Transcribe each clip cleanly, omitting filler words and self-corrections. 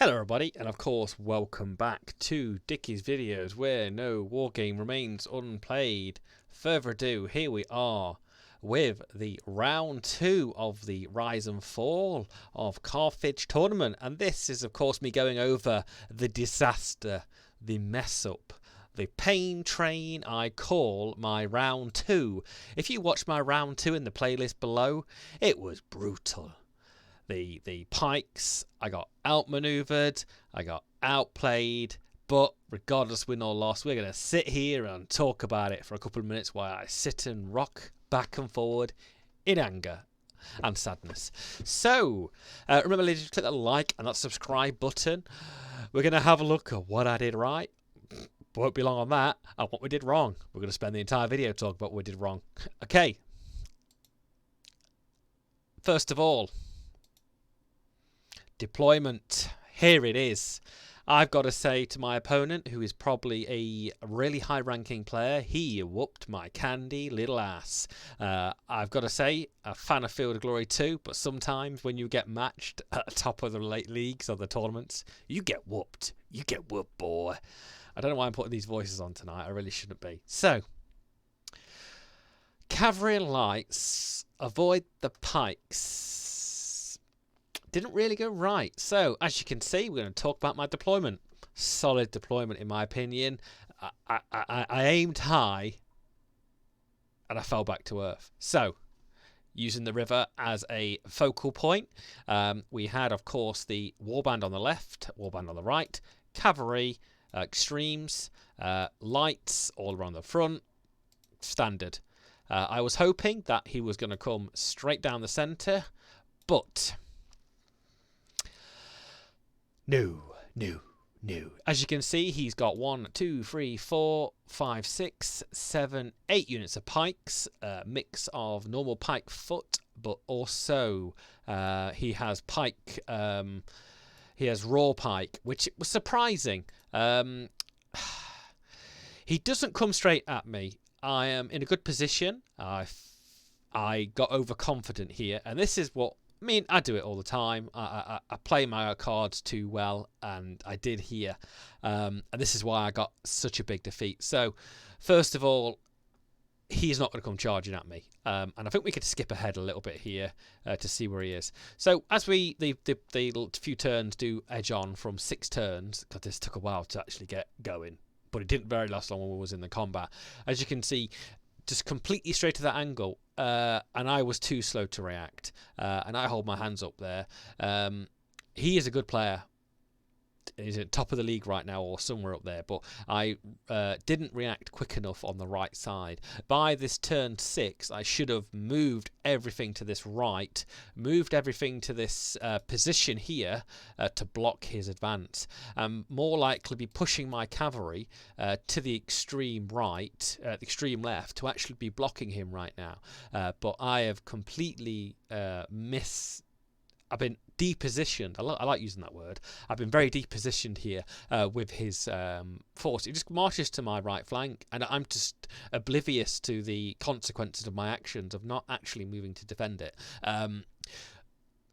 Hello everybody, and of course welcome back to Dickie's videos where no wargame remains unplayed. Further ado, here we are with the round 2 of the Rise and Fall of Carthage tournament, and this is of course me going over the disaster, the mess up, the pain train I call my round 2. If you watch my round 2 in the playlist below, it was brutal. The pikes, I got outmaneuvered, I got outplayed, but regardless win or loss, we're going to sit here and talk about it for a couple of minutes while I sit and rock back and forward in anger and sadness. So, remember ladies, click that like and that subscribe button. We're going to have a look at what I did right. Won't be long on that, and what we did wrong. We're going to spend the entire video talking about what we did wrong. Okay. First of all, deployment. Here it is. I've got to say to my opponent, who is probably a really high-ranking player, he whooped my candy little ass. I've got to say, a fan of Field of Glory too, but sometimes when you get matched at the top of the late leagues or the tournaments, you get whooped. You get whooped, boy. I don't know why I'm putting these voices on tonight. I really shouldn't be. So, cavalry and lights, avoid the pikes. Didn't really go right. So, as you can see, we're going to talk about my deployment. Solid deployment, in my opinion. I aimed high, and I fell back to earth. So, using the river as a focal point, we had, of course, the warband on the left, warband on the right, cavalry, extremes, lights all around the front, standard. I was hoping that he was going to come straight down the centre, but no. As you can see, he's got 1, 2, 3, 4, 5, 6, 7, 8 units of pikes, a mix of normal pike foot, but also he has pike, he has raw pike, which was surprising. He doesn't come straight at me. I am in a good position. I got overconfident here, and this is what I mean. I do it all the time. I play my cards too well, and I did here. And this is why I got such a big defeat. So, first of all, he's not going to come charging at me. And I think we could skip ahead a little bit here to see where he is. So, as the few turns do edge on from 6 turns, because this took a while to actually get going, but it didn't very last long when we was in the combat. As you can see, just completely straight to that angle, and I was too slow to react, and I hold my hands up there. He is a good player. He's at top of the league right now or somewhere up there, but I didn't react quick enough on the right side. By this turn 6, I should have moved everything to this right, moved everything to this position here to block his advance. More likely be pushing my cavalry to the extreme right, the extreme left, to actually be blocking him right now. But I have completely I've been depositioned. I like using that word. I've been very depositioned here with his force. He just marches to my right flank, and I'm just oblivious to the consequences of my actions of not actually moving to defend it.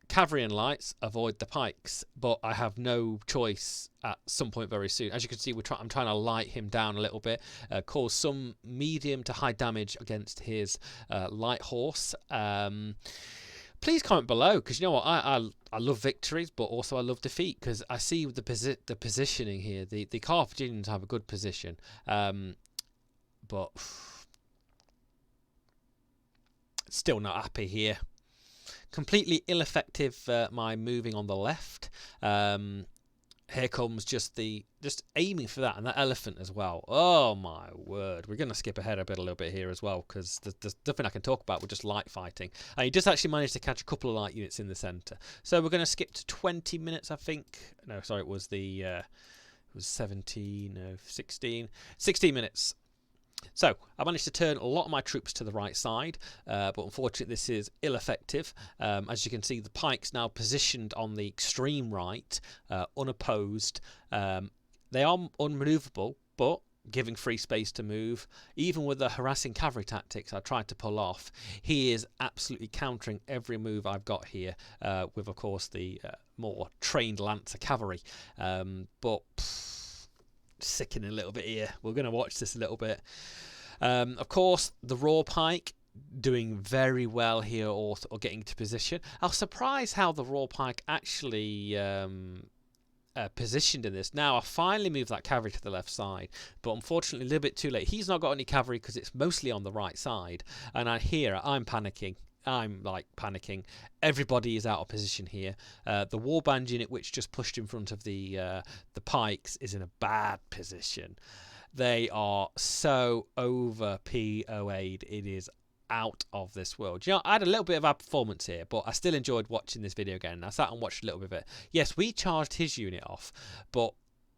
Cavalry and lights, avoid the pikes, but I have no choice at some point very soon. As you can see, I'm trying to light him down a little bit, cause some medium to high damage against his light horse. Please comment below, because you know what, I love victories, but also I love defeat, because I see the positioning here. The Carthaginians have a good position, but still not happy here. Completely ineffective my moving on the left. Here comes just aiming for that, and that elephant as well. Oh my word. We're going to skip ahead a little bit here as well, because there's nothing I can talk about with just light fighting. And he just actually managed to catch a couple of light units in the centre. So we're going to skip to 20 minutes, I think. No, sorry, it was it was 17, no, 16 minutes. So, I managed to turn a lot of my troops to the right side, but unfortunately this is ill-effective. As you can see, the pikes now positioned on the extreme right, unopposed. They are unmanoeuvrable, but giving free space to move. Even with the harassing cavalry tactics I tried to pull off, he is absolutely countering every move I've got here, with, of course, the more trained lancer cavalry. But sickening a little bit here. We're going to watch this a little bit. Of course, the raw pike doing very well here, or getting to position. I was surprised how the raw pike actually positioned in this. Now I finally moved that cavalry to the left side, but unfortunately a little bit too late. He's not got any cavalry because it's mostly on the right side, and I'm panicking. I'm like panicking. Everybody is out of position here. The warband unit, which just pushed in front of the pikes, is in a bad position. They are so over POA'd. It is out of this world. You know, I had a little bit of our performance here, but I still enjoyed watching this video again. I sat and watched a little bit of it. Yes, we charged his unit off, but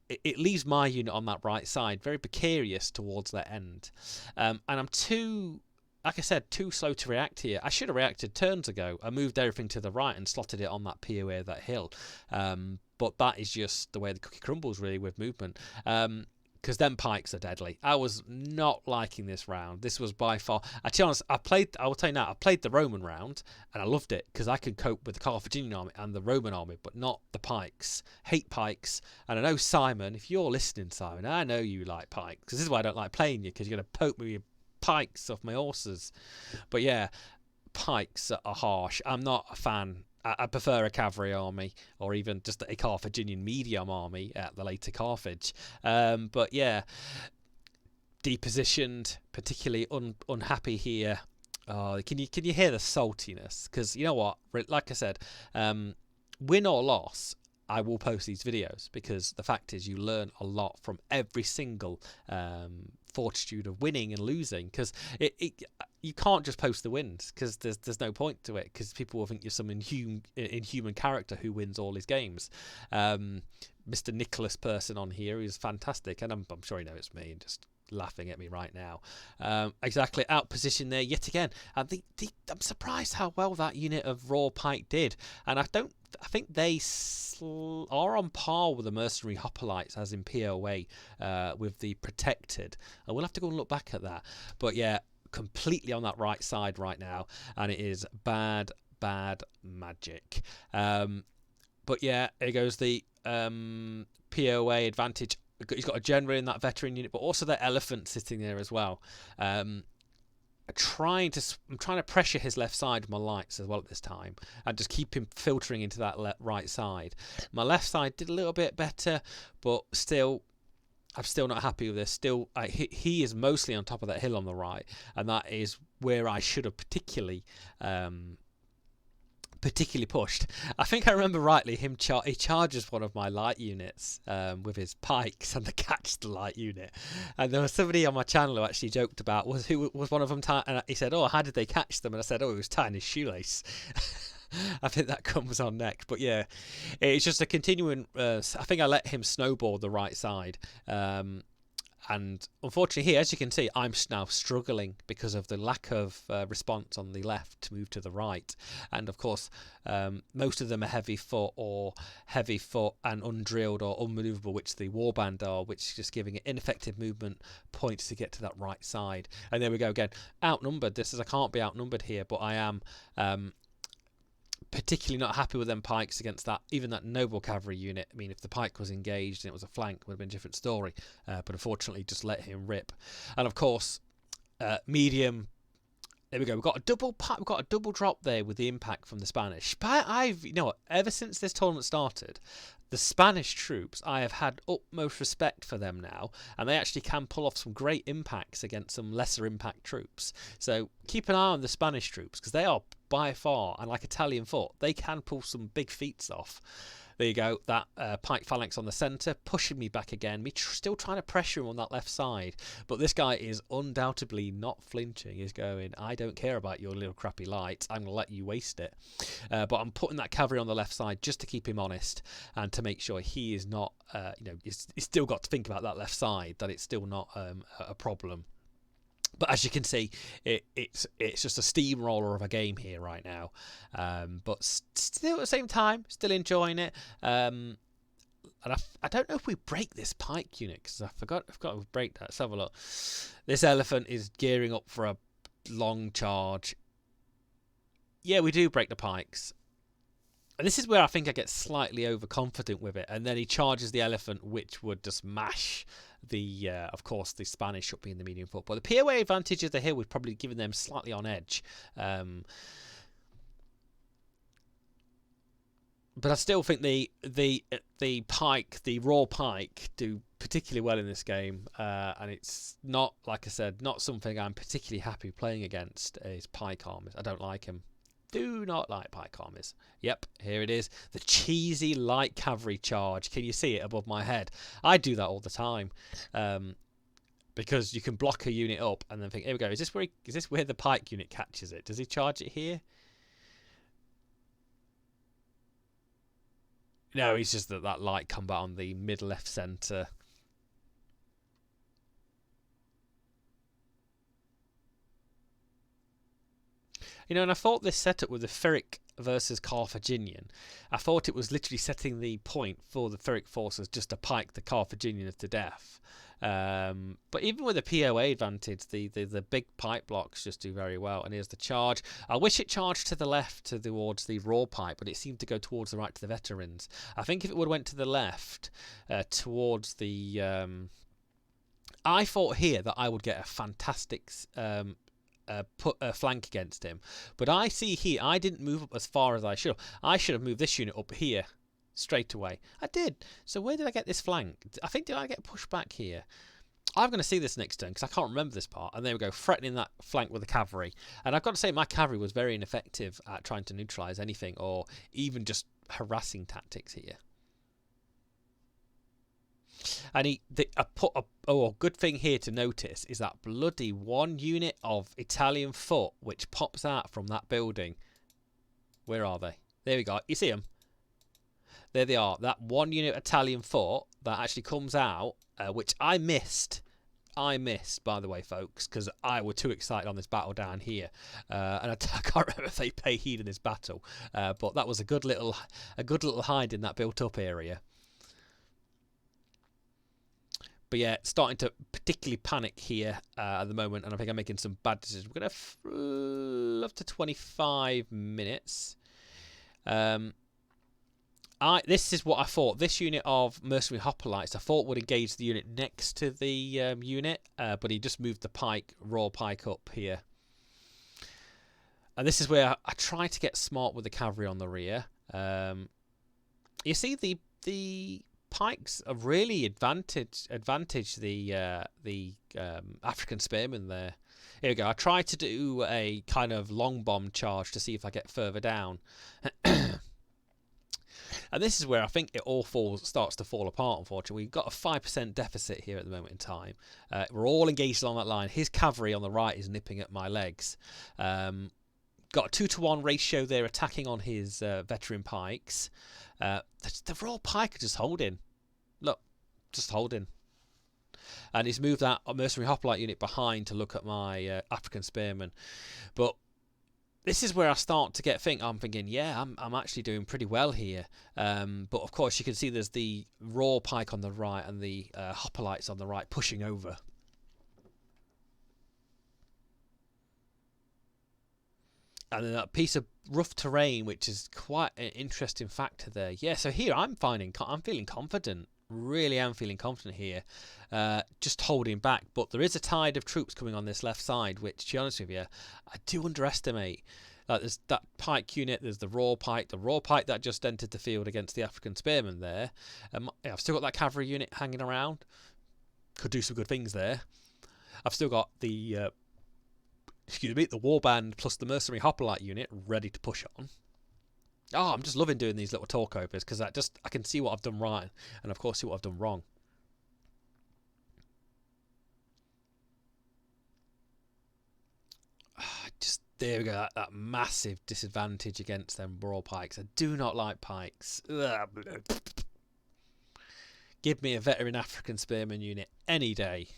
it leaves my unit on that right side very precarious towards their end. And I'm too, like I said, too slow to react here. I should have reacted turns ago. I moved everything to the right and slotted it on that POA of that hill. But that is just the way the cookie crumbles, really, with movement. Because them pikes are deadly. I was not liking this round. This was by far... I will tell you now, I played the Roman round, and I loved it, because I could cope with the Carthaginian army and the Roman army, but not the pikes. Hate pikes. And I know, Simon, if you're listening, Simon, I know you like pikes, because this is why I don't like playing you, because you're going to poke me with your pikes off my horses. But yeah, pikes are harsh. I'm not a fan. I prefer a cavalry army, or even just a Carthaginian medium army at the later Carthage. But yeah, depositioned, particularly unhappy here. Can you hear the saltiness? Because you know what, like I said, win or loss, I will post these videos, because the fact is you learn a lot from every single fortitude of winning and losing, because you can't just post the wins, because there's no point to it, because people will think you're some inhuman character who wins all his games. Mr. Nicholas person on here is fantastic, and I'm sure he knows it's me and just laughing at me right now. Exactly, out position there yet again. And I'm surprised how well that unit of raw pike did, and I think they are on par with the mercenary hoplites as in POA, with the protected. I will have to go and look back at that, but yeah, completely on that right side right now, and it is bad magic. But yeah, here goes the POA advantage. He's got a general in that veteran unit, but also the elephant sitting there as well. I'm trying to pressure his left side with my lights as well at this time, and just keep him filtering into that right side. My left side did a little bit better, but still, I'm still not happy with this. Still, he is mostly on top of that hill on the right, and that is where I should have particularly pushed. I think I remember rightly, he charges one of my light units with his pikes, and they catch the light unit. And there was somebody on my channel who actually joked about who was one of them, and he said, "Oh, how did they catch them?" And I said, "Oh, he was tying his shoelace." I think that comes on next, but yeah, it's just a continuing. I think I let him snowball the right side, and unfortunately here, as you can see, I'm now struggling because of the lack of response on the left to move to the right. And of course, most of them are heavy foot and undrilled or unmanoeuvrable, which the warband are, which is just giving it ineffective movement points to get to that right side. And there we go again, outnumbered. I can't be outnumbered here, but I am particularly not happy with them pikes against that, even that noble cavalry unit. I mean, if the pike was engaged and it was a flank, it would have been a different story, but unfortunately just let him rip. And of course, medium, there we go, we've got a double drop there with the impact from the Spanish. You know what, ever since this tournament started, the Spanish troops, I have had utmost respect for them now, and they actually can pull off some great impacts against some lesser impact troops. So keep an eye on the Spanish troops, because they are by far, and like Italian foot, they can pull some big feats off. There you go, that pike phalanx on the centre, pushing me back again. Me still trying to pressure him on that left side. But this guy is undoubtedly not flinching. He's going, I don't care about your little crappy lights. I'm going to let you waste it. But I'm putting that cavalry on the left side just to keep him honest, and to make sure he is not, he's still got to think about that left side, that it's still not a problem. But as you can see, it's just a steamroller of a game here right now. But still at the same time, still enjoying it. And I don't know if we break this pike unit, because I forgot we break that. Let's have a look. This elephant is gearing up for a long charge. Yeah, we do break the pikes. And this is where I think I get slightly overconfident with it. And then he charges the elephant, which would just mash the, of course, the Spanish up being the medium foot. But the POA advantage of the hill would probably given them slightly on edge. But I still think the pike, the raw pike, do particularly well in this game, and it's not, like I said, not something I'm particularly happy playing against. Is pike armies? I don't like him. Do not like pike armies. Yep, here it is, the cheesy light cavalry charge. Can you see it above my head? I do that all the time, because you can block a unit up and then think, here we go. Is this where the pike unit catches it? Does he charge it here? No, he's just that light combat on the mid left centre. You know, and I thought this setup with the Pyrrhic versus Carthaginian, I thought it was literally setting the point for the Pyrrhic forces just to pike the Carthaginians to death. But even with the POA advantage, the big pike blocks just do very well. And here's the charge. I wish it charged to the left towards the raw pike, but it seemed to go towards the right to the veterans. I think if it would have went to the left towards the... I thought here that I would get a fantastic flank against him. But I see here, I didn't move up as far as I should have. I should have moved this unit up here straight away. I did. So where did I get this flank? I think, did I get pushed back here? I'm going to see this next turn because I can't remember this part. And there we go, threatening that flank with the cavalry. And I've got to say, my cavalry was very ineffective at trying to neutralise anything or even just harassing tactics here. And a good thing here to notice is that bloody one unit of Italian foot which pops out from that building. Where are they? There we go. You see them? There they are. That one unit Italian foot that actually comes out, which I missed. I missed, by the way, folks, because I was too excited on this battle down here, and I can't remember if they pay heed in this battle. But that was a good little hide in that built-up area. But yeah, starting to particularly panic here at the moment, and I think I'm making some bad decisions. We're going to up to 25 minutes. This is what I thought. This unit of mercenary hoplites, I thought would engage the unit next to the unit, but he just moved the raw pike up here. And this is where I try to get smart with the cavalry on the rear. You see, the pikes are really advantage the African spearmen there. Here we go. I try to do a kind of long bomb charge to see if I get further down. And this is where I think it all starts to fall apart, unfortunately. We've got a 5% deficit here at the moment in time. We're all engaged along that line. His cavalry on the right is nipping at my legs. Got a 2-to-1 ratio there attacking on his veteran pikes. The raw pike are just holding. Look, just holding. And he's moved that mercenary hoplite unit behind to look at my African spearmen. But this is where I start to I'm thinking, yeah, I'm actually doing pretty well here. But of course, you can see there's the raw pike on the right and the hoplites on the right pushing over. And then that piece of rough terrain, which is quite an interesting factor there. Yeah, so here I'm feeling confident. Really am feeling confident here. Just holding back. But there is a tide of troops coming on this left side, which, to be honest with you, I do underestimate. Like, there's that pike unit, there's the raw pike that just entered the field against the African spearmen there. I've still got that cavalry unit hanging around. Could do some good things there. I've still got the warband plus the mercenary hoplite unit ready to push on. Oh, I'm just loving doing these little talkovers because I can see what I've done right and, of course, see what I've done wrong. There we go, that massive disadvantage against them raw pikes. I do not like pikes. Give me a veteran African spearman unit any day.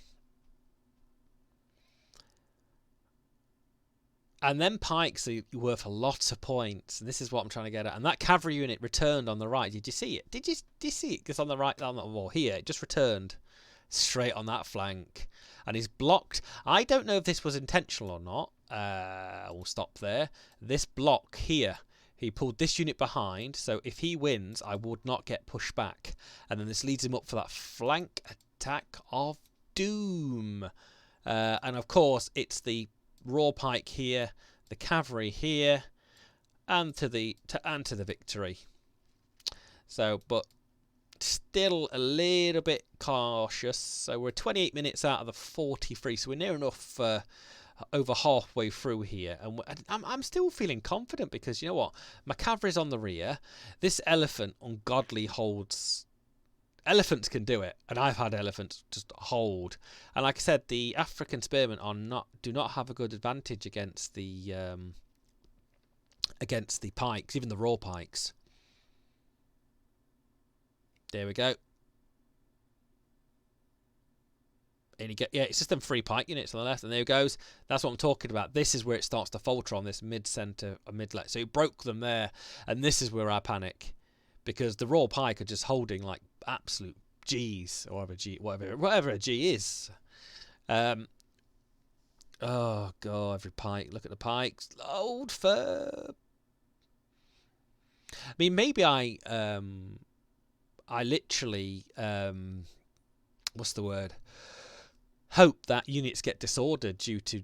And then pikes are worth a lot of points, and this is what I'm trying to get at. And that cavalry unit returned on the right. Did you see it? Did you see it? Because on the right, on the wall here, it just returned straight on that flank, and he's blocked. I don't know if this was intentional or not. We'll stop there. This block here, he pulled this unit behind, so if he wins, I would not get pushed back. And then this leads him up for that flank attack of doom. And of course, it's the raw pike here, the cavalry here, and to the victory. So, but still a little bit cautious. So we're 28 minutes out of the 43, so we're near enough over halfway through here, and I'm still feeling confident because you know what, my cavalry's on the rear. This elephant ungodly holds. Elephants can do it, and I've had elephants just hold. And like I said, the African spearmen do not have a good advantage against the pikes, even the raw pikes. There we go. And you get, yeah, it's just them 3 pike units on the left, and there it goes. That's what I'm talking about. This is where it starts to falter on this mid-centre or mid-left. So it broke them there, and this is where I panic, because the raw pike are just holding like absolute G's, or whatever a G is. Oh god, every pike. Look at the pikes. Old fur. I mean, maybe I literally what's the word? Hope that units get disordered due to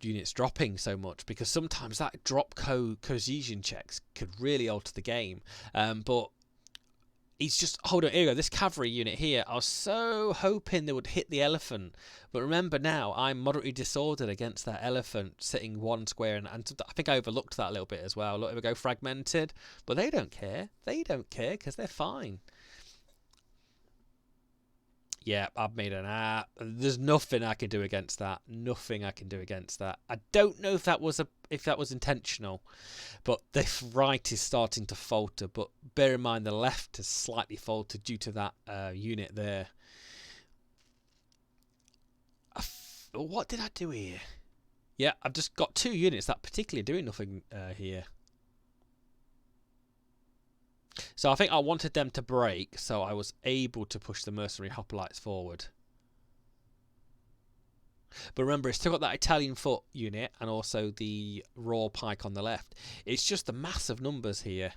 units dropping so much, because sometimes that drop cohesion checks could really alter the game. But he's just, hold on, here we go, this cavalry unit here, I was so hoping they would hit the elephant. But remember now, I'm moderately disordered against that elephant sitting one square, and I think I overlooked that a little bit as well. Look, here we go, fragmented. But they don't care. They don't care because they're fine. Yeah, I've made an app. There's nothing I can do against that. Nothing I can do against that. I don't know if that was intentional, but the right is starting to falter. But bear in mind the left has slightly faltered due to that unit there. What did I do here? Yeah, I've just got 2 units that particularly doing nothing here. So I think I wanted them to break, so I was able to push the mercenary hoplites forward. But remember, it's still got that Italian foot unit and also the raw pike on the left. It's just the massive numbers here.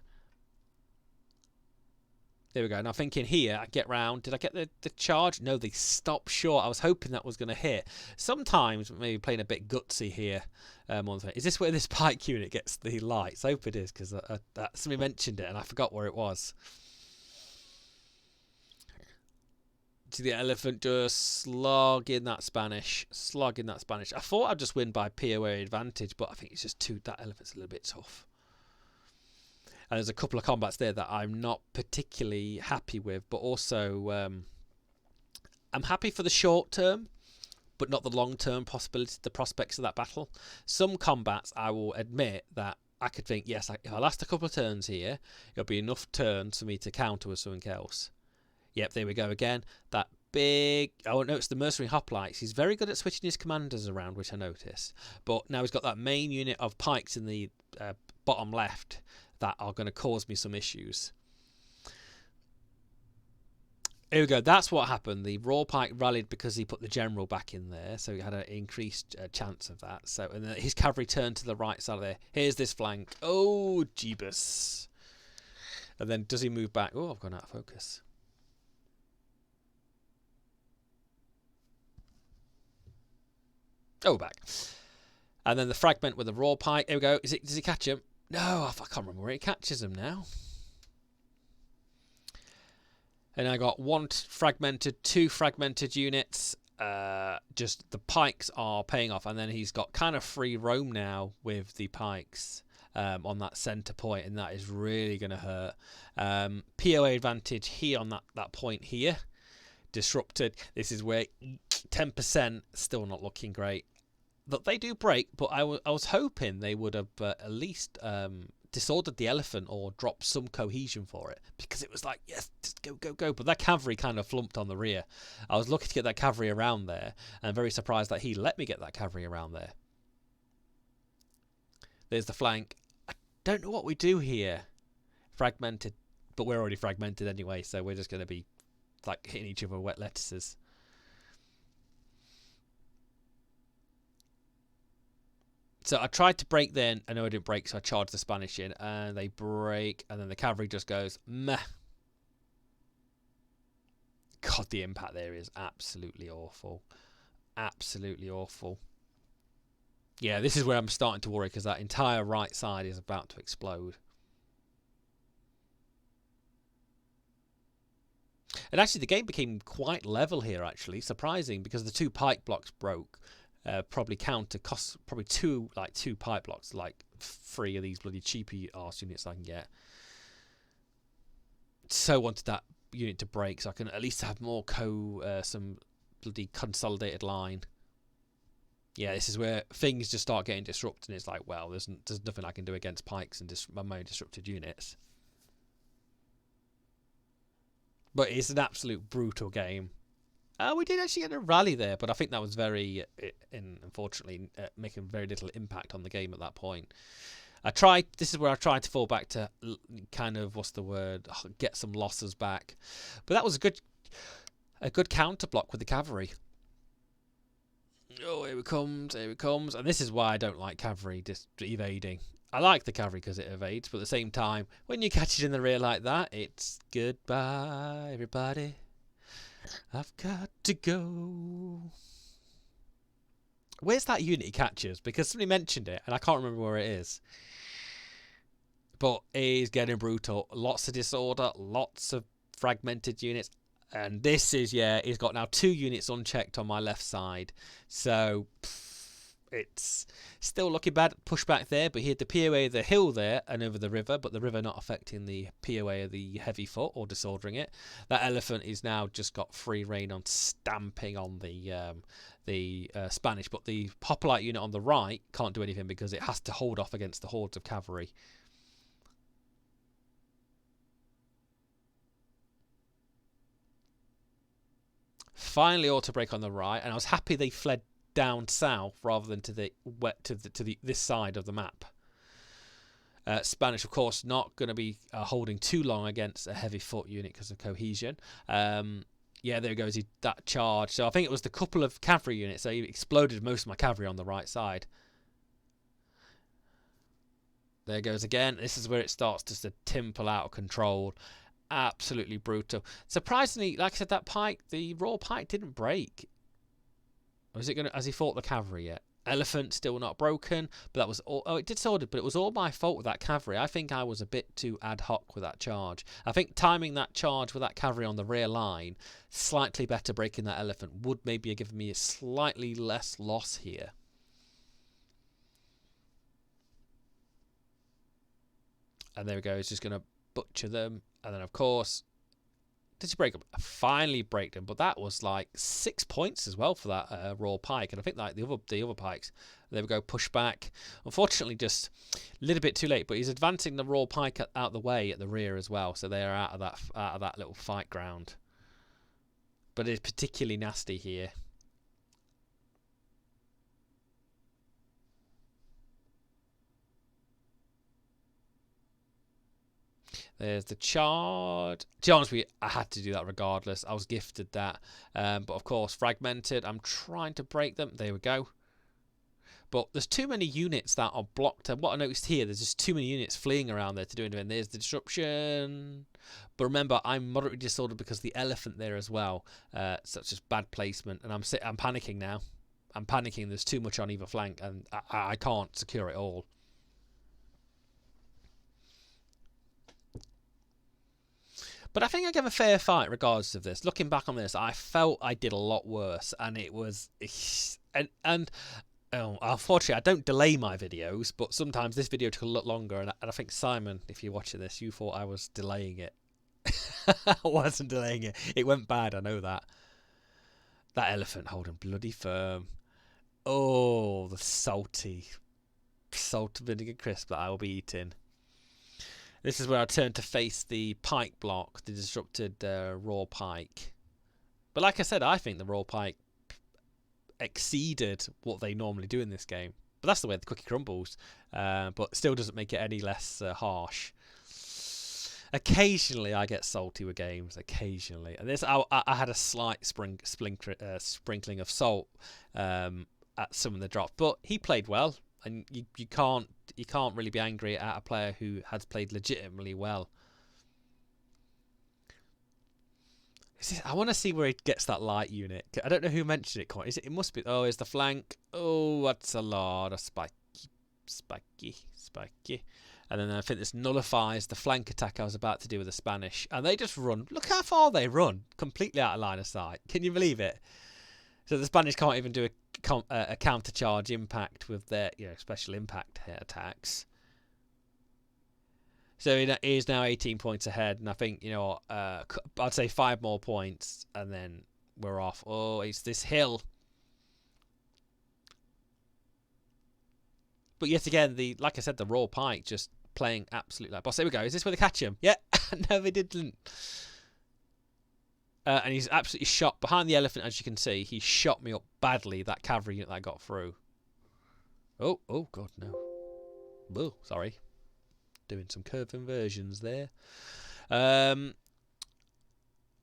There we go. Now thinking here, I get round. Did I get the charge? No, they stopped short. I was hoping that was going to hit. Sometimes maybe playing a bit gutsy here. Is this where this pike unit gets the lights? I hope it is, because somebody mentioned it and I forgot where it was. To the elephant just slogging that Spanish. I thought I'd just win by POA advantage, but I think it's just that elephant's a little bit tough. And there's a couple of combats there that I'm not particularly happy with, but also I'm happy for the short term, but not the long term possibility, the prospects of that battle. Some combats, I will admit that I could think, yes, if I last a couple of turns here, it'll be enough turns for me to counter with something else. Yep, there we go again. That big... Oh, no, it's the mercenary hoplites. He's very good at switching his commanders around, which I noticed. But now he's got that main unit of pikes in the bottom left that are going to cause me some issues. Here we go. That's what happened. The raw pike rallied because he put the general back in there, so he had an increased chance of that. So, and then his cavalry turned to the right side of there. Here's this flank. Oh, Jeebus. And then does he move back? Oh, I've gone out of focus. Oh, back. And then the fragment with the raw pike. Here we go. Does he catch him? No, I can't remember where he catches him now. And I got two fragmented units. Just the pikes are paying off. And then he's got kind of free roam now with the pikes on that centre point. And that is really going to hurt. POA advantage here on that point here. Disrupted. This is where 10% still not looking great. That they do break, but I was hoping they would have at least disordered the elephant or dropped some cohesion for it, because it was like, yes, just go. But that cavalry kind of flumped on the rear. I was lucky to get that cavalry around there, and very surprised that he let me get that cavalry around there. There's the flank. I don't know what we do here. Fragmented, but we're already fragmented anyway, so we're just going to be like hitting each other with wet lettuces. So I tried to break then. I know I didn't break, so I charged the Spanish in, and they break, and then the cavalry just goes meh. God, the impact there is absolutely awful. Absolutely awful. Yeah, this is where I'm starting to worry, because that entire right side is about to explode. And actually, the game became quite level here, actually. Surprising, because the 2 pike blocks broke. Probably cost probably two pike blocks, like 3 of these bloody cheapy arse units I can get. So wanted that unit to break, so I can at least have more some bloody consolidated line. Yeah, this is where things just start getting disrupted, and it's like, well, there's nothing I can do against pikes and my own disrupted units. But it's an absolute brutal game. We did actually get a rally there, but I think that was unfortunately, making very little impact on the game at that point. This is where I tried to fall back to kind of, get some losses back. But that was a good counter block with the cavalry. Oh, here it comes. And this is why I don't like cavalry evading. I like the cavalry because it evades, but at the same time, when you catch it in the rear like that, it's goodbye, everybody. I've got to go. Where's that unit he catches? Because somebody mentioned it, and I can't remember where it is. But it is getting brutal. Lots of disorder, lots of fragmented units. And this is, he's got now 2 units unchecked on my left side. So, it's still looking bad. Pushback there, but he had the POA of the hill there and over the river, but the river not affecting the POA of the heavy foot or disordering it. That elephant is now just got free reign on stamping on the Spanish, but the hoplite unit on the right can't do anything because it has to hold off against the hordes of cavalry. Finally, auto break on the right, and I was happy they fled down south rather than to this side of the map. Spanish, of course, not going to be holding too long against a heavy foot unit because of cohesion. Yeah, there goes that charge. So I think it was the couple of cavalry units. So he exploded most of my cavalry on the right side. There goes again. This is where it starts just to timple out of control. Absolutely brutal. Surprisingly, like I said, that pike, the raw pike, didn't break. Or is it has he fought the cavalry yet? Elephant still not broken, but that was all. Oh, it did sort of, but it was all my fault with that cavalry. I think I was a bit too ad hoc with that charge. I think timing that charge with that cavalry on the rear line, slightly better breaking that elephant, would maybe have given me a slightly less loss here. And there we go. He's just going to butcher them. And then, of course, did he break them? I finally break them, but that was like 6 points as well for that raw pike. And I think like the other pikes, there we go, push back. Unfortunately, just a little bit too late. But he's advancing the raw pike out the way at the rear as well, so they are out of that little fight ground. But it's particularly nasty here. There's the charge. To be honest with you, I had to do that regardless. I was gifted that. But of course, fragmented. I'm trying to break them. There we go. But there's too many units that are blocked. And what I noticed here, there's just too many units fleeing around there to do anything. There's the disruption. But remember, I'm moderately disordered because the elephant there as well. Such as bad placement. And I'm panicking now. I'm panicking. There's too much on either flank. And I can't secure it all. But I think I gave a fair fight regardless of this. Looking back on this, I felt I did a lot worse, and it was unfortunately I don't delay my videos, but sometimes this video took a lot longer, and I think Simon, if you're watching this, you thought I was delaying it. I wasn't delaying it. It went bad, I know that. That elephant holding bloody firm. Oh, the salt vinegar crisp that I will be eating. This is where I turn to face the pike block, the disrupted raw pike. But like I said, I think the raw pike exceeded what they normally do in this game. But that's the way the cookie crumbles. But still doesn't make it any less harsh. Occasionally I get salty with games. Occasionally, and this I had a slight sprinkling of salt at some of the drops, but he played well, and you can't really be angry at a player who has played legitimately well. I want to see where he gets that light unit. I don't know who mentioned it. It must be. Oh, it's the flank. Oh, that's a lot of spiky. And then I think this nullifies the flank attack I was about to do with the Spanish. And they just run. Look how far they run. Completely out of line of sight. Can you believe it? So the Spanish can't even do a counter charge impact with their special impact attacks. So he is now 18 points ahead, and I think I'd say 5 more points, and then we're off. Oh, it's this hill. But yet again, like I said, the raw pike just playing absolutely like boss. Here we go. Is this where they catch him? Yeah. No, they didn't. And he's absolutely shot behind the elephant, as you can see. He shot me up badly. That cavalry unit that I got through. Oh God, no. Oh, sorry. Doing some curve inversions there. And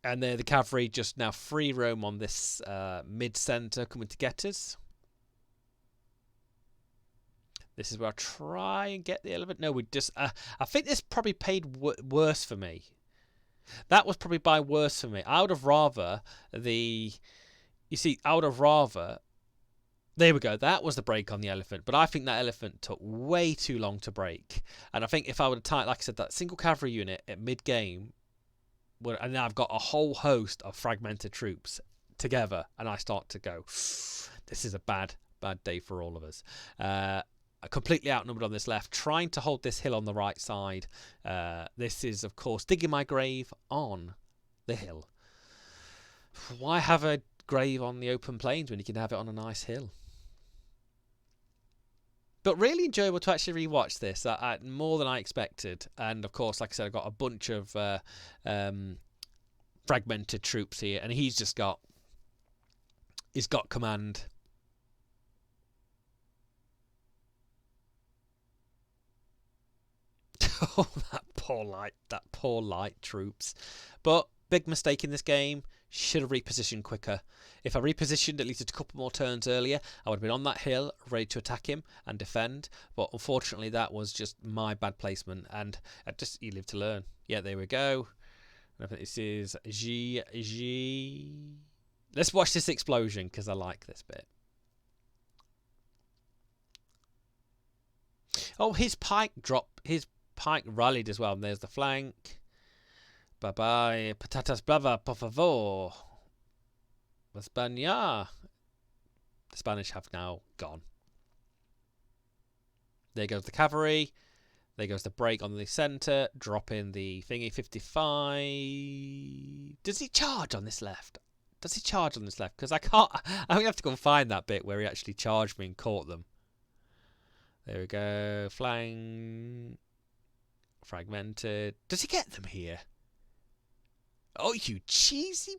then the cavalry just now free roam on this mid-centre coming to get us. This is where I try and get the elephant. No, we just... I think this probably paid worse for me. That was probably by worse for me. I would have rather the... You see, I would have rather... There we go. That was the break on the elephant. But I think that elephant took way too long to break. And I think if I would have tied, like I said, that single cavalry unit at mid-game, and now I've got a whole host of fragmented troops together, and I start to go, this is a bad day for all of us. Completely outnumbered on this left, trying to hold this hill on the right side. This is, of course, digging my grave on the hill. Why have a grave on the open plains when you can have it on a nice hill? But really enjoyable to actually rewatch this. More than I expected. And of course, like I said, I've got a bunch of fragmented troops here, and he's got command. Oh, that poor light troops. But big mistake in this game. Should have repositioned quicker. If I repositioned at least a couple more turns earlier, I would have been on that hill, ready to attack him and defend. But unfortunately, that was just my bad placement. And you live to learn. Yeah, there we go. And I think this is G. Let's watch this explosion, because I like this bit. Oh, his pike rallied as well. And there's the flank. Bye-bye. Patatas brava, por favor. España. The Spanish have now gone. There goes the cavalry. There goes the break on the centre. Drop in the thingy 55. Does he charge on this left? Because I can't... I'm going to have to go and find that bit where he actually charged me and caught them. There we go. Flank. Fragmented. Does he get them here? Oh, you cheesy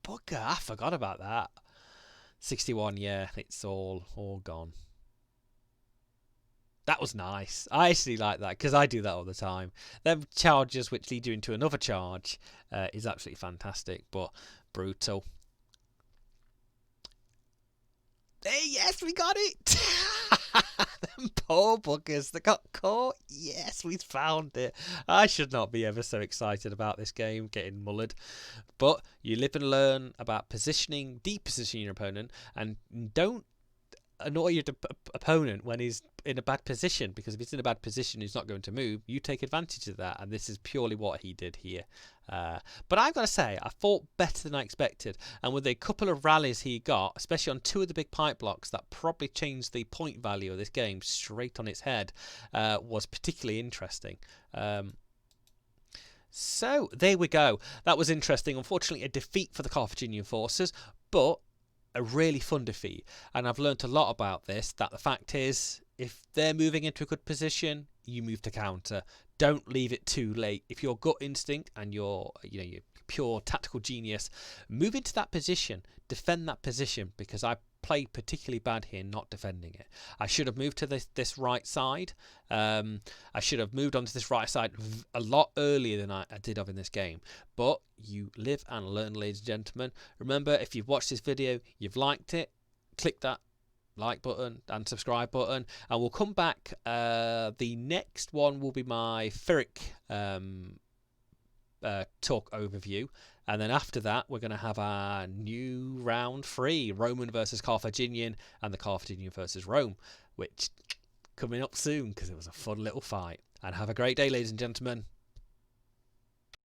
bugger. I forgot about that. 61, yeah. It's all gone. That was nice. I actually like that, because I do that all the time. Them charges which lead you into another charge is absolutely fantastic, but brutal. Hey, yes, we got it! Them poor buggers that got caught. Yes, we found it. I should not be ever so excited about this game getting mullered. But you live and learn about depositioning your opponent, and don't annoy your opponent when he's in a bad position, because if he's in a bad position, he's not going to move. You take advantage of that, and this is purely what he did here. But I've got to say, I fought better than I expected, and with a couple of rallies he got, especially on 2 of the big pipe blocks that probably changed the point value of this game straight on its head, was particularly interesting. So there we go. That was interesting. Unfortunately, a defeat for the Carthaginian forces, but a really fun defeat. And I've learnt a lot about this, that the fact is, if they're moving into a good position, you move to counter. Don't leave it too late. If your gut instinct and your pure tactical genius, move into that position, defend that position, because I played particularly bad here not defending it. I should have moved to this right side. I should have moved onto this right side a lot earlier than I did in this game. But you live and learn, ladies and gentlemen. Remember, if you've watched this video, you've liked it, click that like button and subscribe button, and we'll come back. The next one will be my Pyrrhic talk overview, and then after that we're going to have our new round 3, Roman versus Carthaginian, and the Carthaginian versus Rome, which coming up soon because it was a fun little fight. And have a great day, ladies and gentlemen.